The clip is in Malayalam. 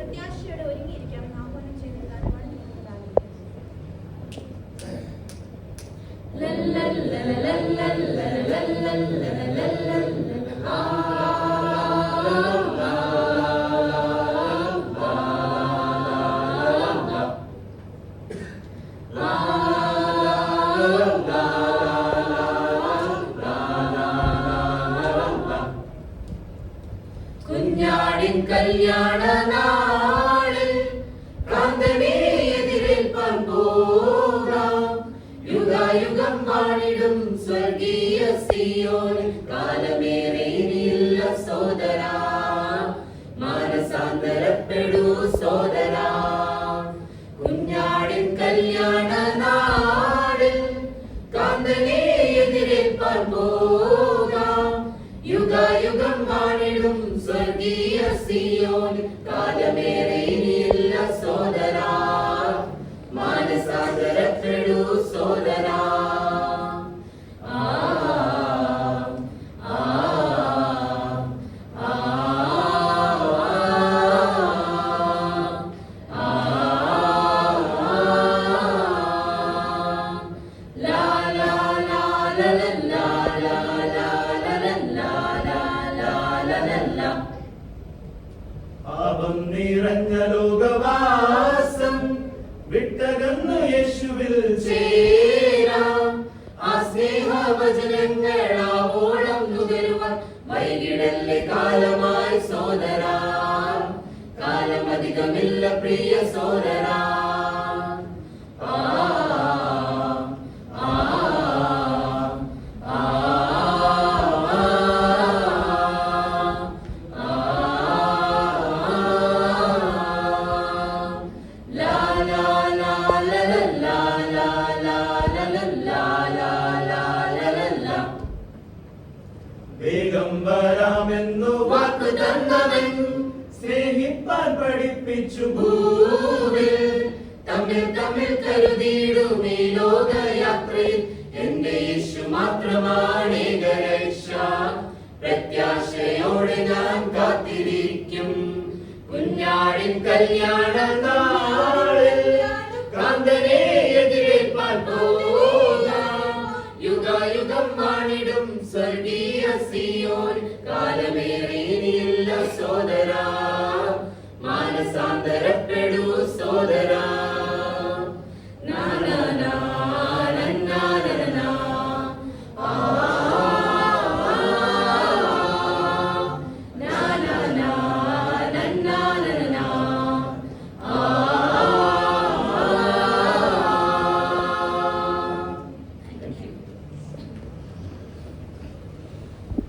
പ്രത്യാശയോടെ ഒരുങ്ങിയിരിക്കാം. ആഹ്വാനം ചെയ്തിരുന്നാണ് കുഞ്ഞാടിൻ കല്യാണ നാളിൽ പ്രാന്തനെ എതിരേൽപ്പാൻ പോകാം. യുഗായുഗം വാണിടും സ്വർഗീയ സിയോനിൽ കാലമേറെ ഇനിയില്ല സോദരാ. മാനസാന്തരപ്പെടൂ സോദരാ. കുഞ്ഞാടിൻ കല്യാണ നാളിൽ കാന്തനെ എതിരേൽപ്പാൻ പോകാം. യുഗായുഗം വാണിടും സ്വർഗീയ സിയോനിൽ കാലമേറെ ഇനിയില്ല സോദരാ. മാനസാന്തരപ്പെടൂ സോദരാ. പാപം നിറഞ്ഞ ലോകവാസം വിട്ടകന്നു യേശുവിൽ ചേരാം. ആ സ്നേഹവചനങ്ങളാവോളം നുകരുവാൻ വൈകിടല്ലേ കാലമായി സോദരാ. കാലമധികമില്ല പ്രിയ സോദരാ. വേഗം വരാമെന്നു വാക്കു തന്നവൻ സ്നേഹിപ്പാൻ പഠിപ്പിച്ചു ഭൂവിൽ തമ്മിൽ തമ്മിൽ കരുതിയിടുമേ ലോകയാത്രയിൽ. എന്റെ യേശു മാത്രമാണ് ഏകരക്ഷ. പ്രത്യാശയോടെ ഞാൻ കാത്തിരിക്കും. കുഞ്ഞാടിൻ കല്യാണ നാളിൽ കാന്തനെ എതിരേൽപ്പാൻ പോകാം. യുഗായുഗം വാണിടും സ്വർഗീയ സിയോൻ കാലമേറെ ഇനിയില്ല സോദരാ. മാനസാന്തരപ്പെടൂ സോദരാ.